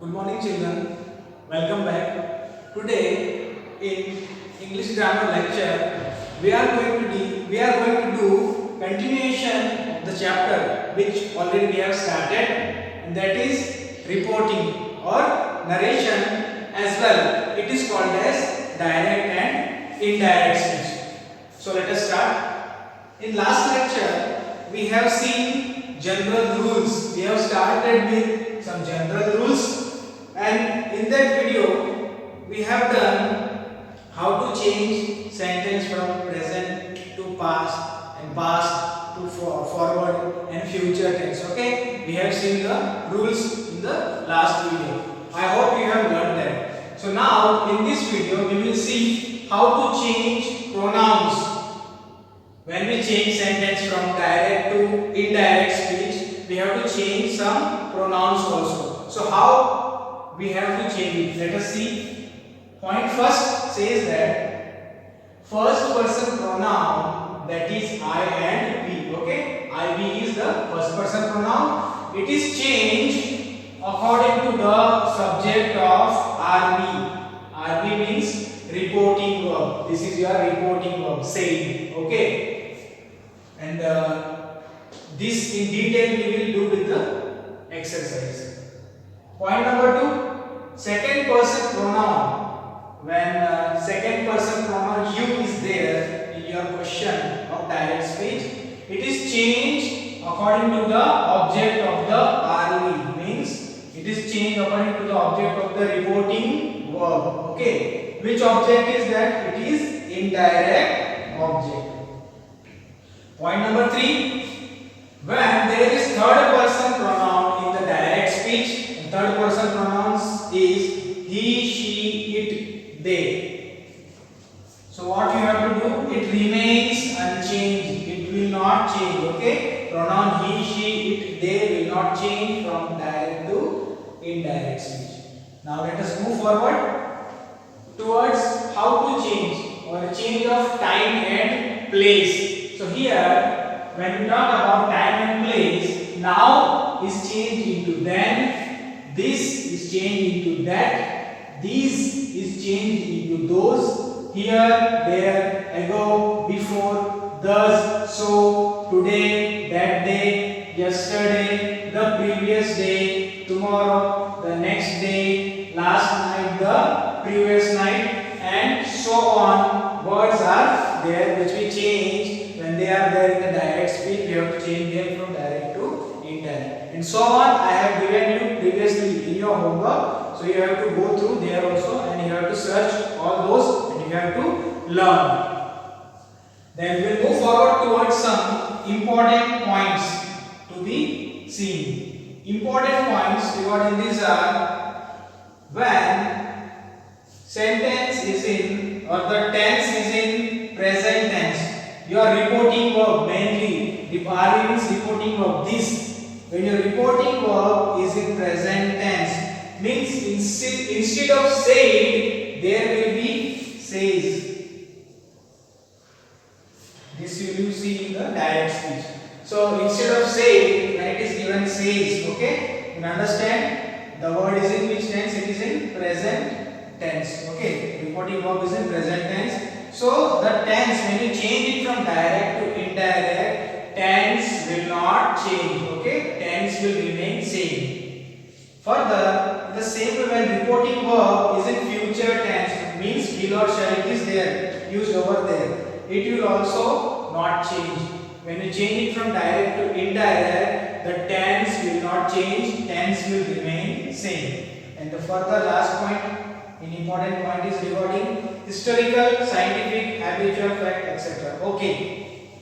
Good morning, children. Welcome back. Today, in English grammar lecture, we are going to do continuation of the chapter which already we have started, and that is reporting or narration as well. It is called as direct and indirect speech. So let us start. In last lecture, we have seen general rules. We have started with some general rules, and in that video we have done how to change sentence from present to past and past to forward and future tense. Okay, we have seen the rules in the last video. I hope you have learned that. So now in this video we will see how to change pronouns. When we change sentence from direct to indirect speech, we have to change some pronouns also. So how we have to change it? Let us see. Point first says that first person pronoun, that is I and we. Okay, I we is the first person pronoun. It is changed according to the subject of RV. RV means reporting verb. This is your reporting verb, saying. Okay. And this in detail we will do with the exercise. Point number 2, second person pronoun. When second person pronoun you is there in your question of direct speech, it is changed according to the object of the RV. Means it is changed according to the object of the reporting verb. Okay. Which object is that? It is indirect object. Point number 3, when there is third person pronoun in the direct speech, third person pronouns is he, she, it, they. So what you have to do? It remains unchanged. It will not change. Okay? Pronoun he, she, it, they will not change from direct to indirect speech. Now let us move forward towards how to change or change of time and place. So here, when we talk about time and place, now is changed into then, this is changed into that, these is changed into those, here, there, ago, before, thus, so, today, that day, yesterday, the previous day, tomorrow, the next day, last night, the previous night, and so on. Words are there which we change. When they are there in the direct speech, we have to change them from direct to indirect. And so on, I have given you previously in your homework. So you have to go through there also, and you have to search all those, and you have to learn. Then we will move forward towards some important points to be seen. Important points regarding these are when sentence is in or the tense is in present tense. Your reporting verb mainly, the RV means reporting verb. This, when your reporting verb is in present tense, means instead of said, there will be says. This you will see in the direct speech. So instead of said, when it is given says. Okay, you understand? The word is in which tense? It is in present tense. Okay, reporting verb is in present tense. So the tense, when you change it from direct to indirect, tense will not change. Okay, tense will remain same. Further, the same way when reporting verb is in future tense, means will or shall, it is there, used over there. It will also not change. When you change it from direct to indirect, the tense will not change. Tense will remain same. And the further last point. An important point is regarding historical, scientific, habitual, fact, etc. Okay.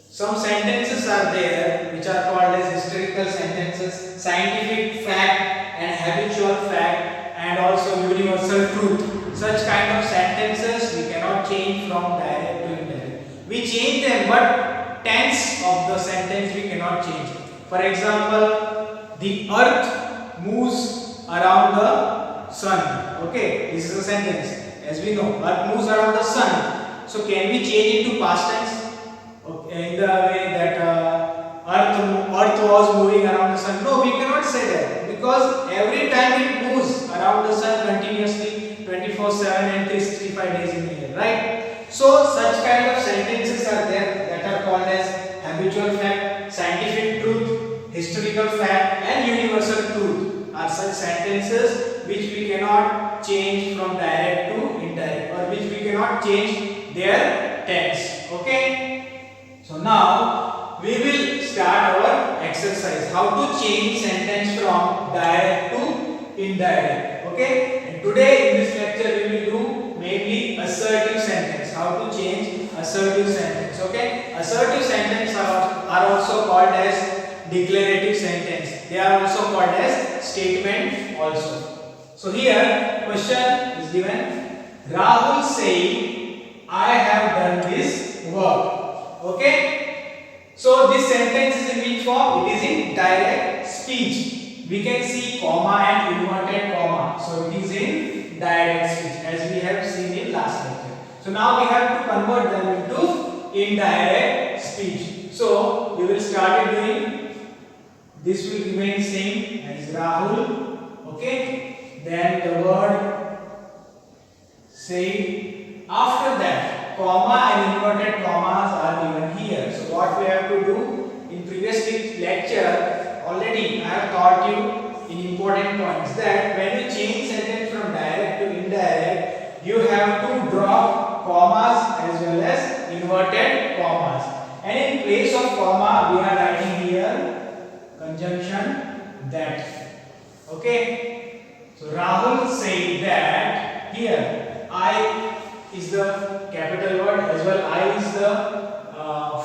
Some sentences are there which are called as historical sentences, scientific fact and habitual fact, and also universal truth. Such kind of sentences we cannot change from direct to indirect. We change them, but tense of the sentence we cannot change. For example, the earth moves around the sun. Okay, this is a sentence. As we know, earth moves around the sun. So can we change it to past tense? Okay, in the way that earth was moving around the sun? No, we cannot say that. because every time it moves around the sun continuously 24/7 and 365 days in a year, right? So such kind of sentences are there that are called as habitual fact, scientific truth, historical fact and universal truth are such sentences which we cannot change from direct to indirect, or which we cannot change their tense. Okay, so now we will start our exercise how to change sentence from direct to indirect. Okay, and today in this lecture we will do mainly assertive sentence, how to change assertive sentence. Okay, assertive sentence are also called as declarative sentence. They are also called as statement also. So here question is given, Rahul said I have done this work. Okay, so this sentence is in which form? It is in direct speech. We can see comma and inverted comma, so it is in direct speech as we have seen in last lecture. So now we have to convert them into indirect speech. So we will start it doing, this will remain same as Rahul. Okay, then the word said, after that comma and inverted commas are given here. So what we have to do, in previous lecture already I have taught you in important points that when you change sentence from direct to indirect, you have to drop commas as well as inverted commas, and in place of comma we are writing here conjunction that. Okay, so Rahul said that, here I is the capital word as well, I is the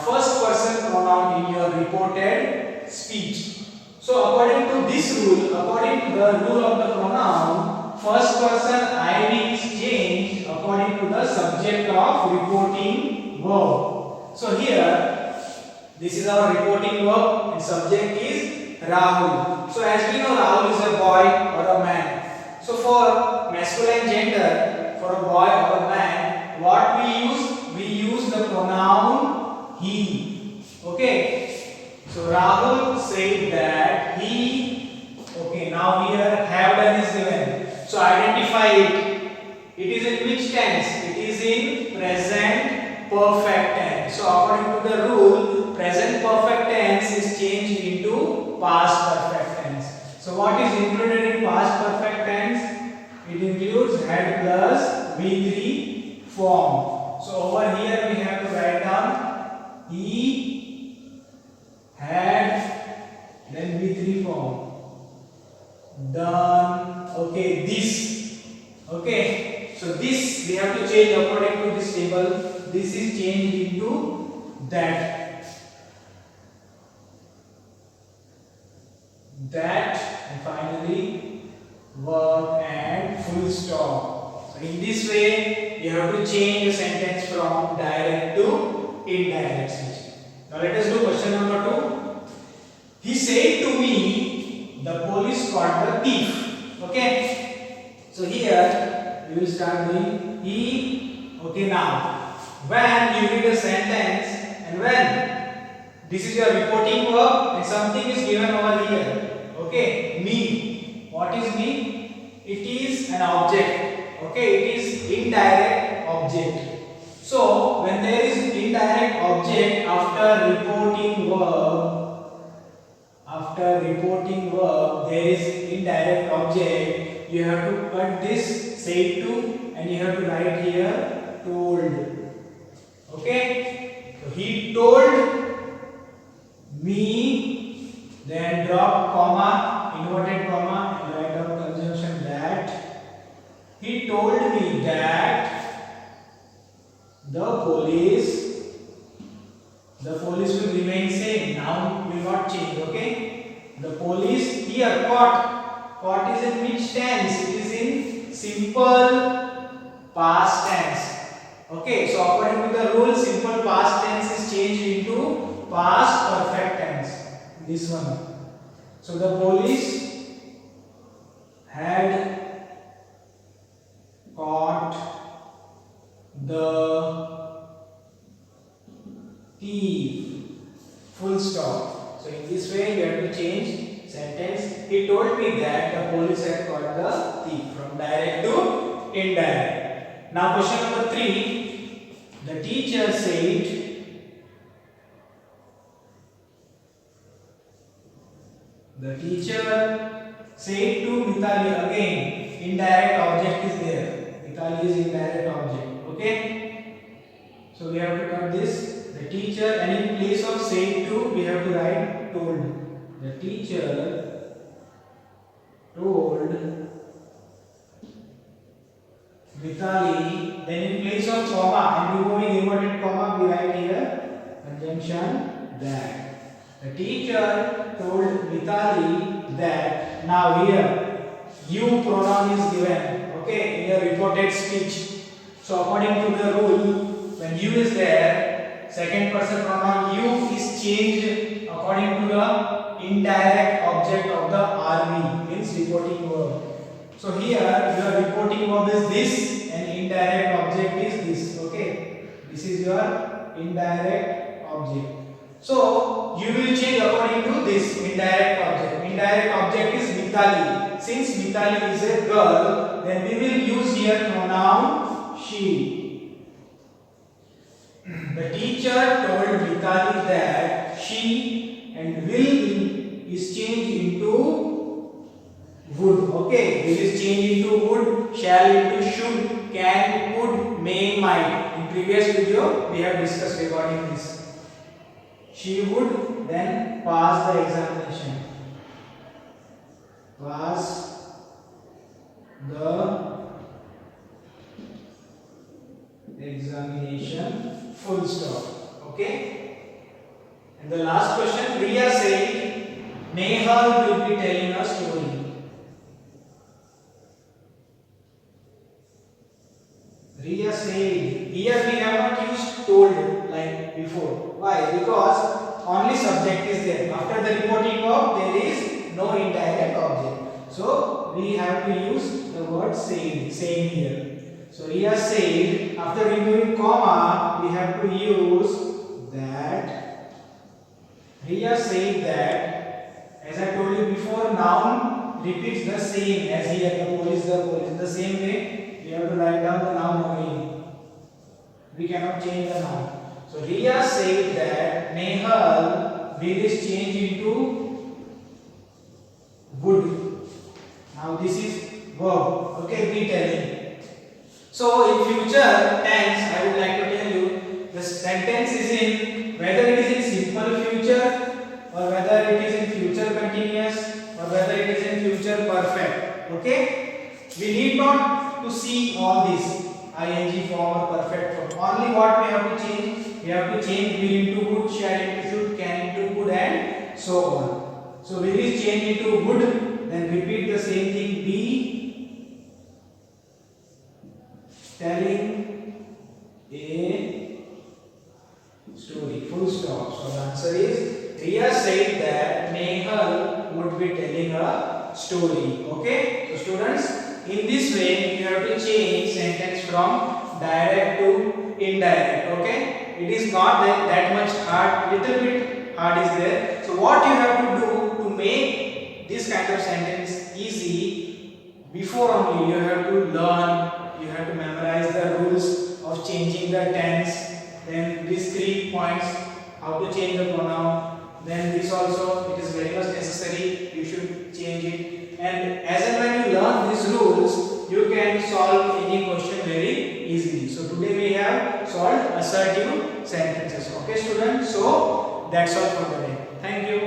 first person pronoun in your reported speech. So according to this rule, according to the rule of the pronoun, first person I is changed according to the subject of reporting verb. So here this is our reporting verb and subject is Rahul. So as we know, Rahul is a boy or a man. So for masculine gender, for a boy or a man, what we use the pronoun he. Okay, so Rahul said that he. Okay, now here have done is given, so identify it. It is in which tense? It is in present perfect tense. So according to the rule, present perfect tense is changed into past perfect tense. So what is included in past perfect tense? It includes had plus V3 form. So over here we have to write down he had, then V3 form, done. Okay, this. Okay, so this we have to change according to this table. This is changed into that, and finally verb and full stop. So in this way you have to change the sentence from direct to indirect speech. Now let us do question number 2. He said to me, the police caught the thief. Okay, so here we will start doing he. Okay, now when you read a sentence and when this is your reporting verb and something is given over here. Okay, me. What is me? It is an object. Okay, it is indirect object. So when there is indirect object after reporting verb, there is indirect object. You have to cut this said to and you have to write here told. Okay, so he told me, then drop comma, inverted comma, and write down conjunction that. He told me that the police will remain same. Noun will not change. Okay, the police here caught is in which tense? It is in simple past tense. Okay, so according to the rule, simple past tense is changed into past perfect tense. This one. So the police had caught the thief. Full stop. So in this way you have to change sentence. He told me that police had caught the thief. From direct to indirect. Now question number 3. The teacher said to Mithali, again indirect object is there. Mithali is indirect object. Okay. So we have to cut this. The teacher, and in place of said to we have to write told. The teacher told Mithali. Then in place of comma and removing inverted comma we write here conjunction that. The teacher told Mithali that. Now here you pronoun is given, okay, in your reported speech. So according to the rule, when you is there, second person pronoun you is changed according to the indirect object of the RV, means reporting verb. So here your reporting verb is this and indirect object is this, okay. This is your indirect object. So you will change according to this indirect object. Indirect object is Mithali. Since Mithali is a girl, then we will use here pronoun she. The teacher told Mithali that she and will is changed into would. Okay, will is changed into would, shall into should, can, could, may, might. In previous video we have discussed regarding this. She would then pass the examination. Pass the examination, full stop. Okay. And the last question, Riya said Nehal will be telling a story. Riya said, here we have not used told like before. Why? Because only subject is there. After the reporting verb there is no indirect object. So we have to use the word said, same here. So Riya said, after removing comma we have to use that. Riya said that, as I told you before, noun repeats the same as here, the police, the police. In the same way we have to write down the noun again. We cannot change the noun. So Riya said that Nehal will is changed into would. Now this is verb. Okay, be telling. So in future tense, I would like to tell you the sentence is in whether it is in simple future or whether it is in future continuous or whether it is in future perfect. Okay, we need not to see all this ing form or perfect form. Only what we have to change, we have to change will into would, shall into should, can into could, and so on. So will is changed into would, then repeat the same thing, be telling a story, full stop. So the answer is Riya said that Nehal would be telling a story. Okay, so students, in this way you have to change sentence from direct to indirect. Okay, it is not that much hard, little bit hard is there. So what you have to do to make this kind of sentence easy, before only you have to learn, you have to memorize the rules of changing the tense, then these 3 points, how to change the pronoun, then this also it is very much necessary, you should change it, and as and when you learn these rules you can solve any question very easily. So today we have solved assertive sentences. Okay students, so that's all for today. Thank you.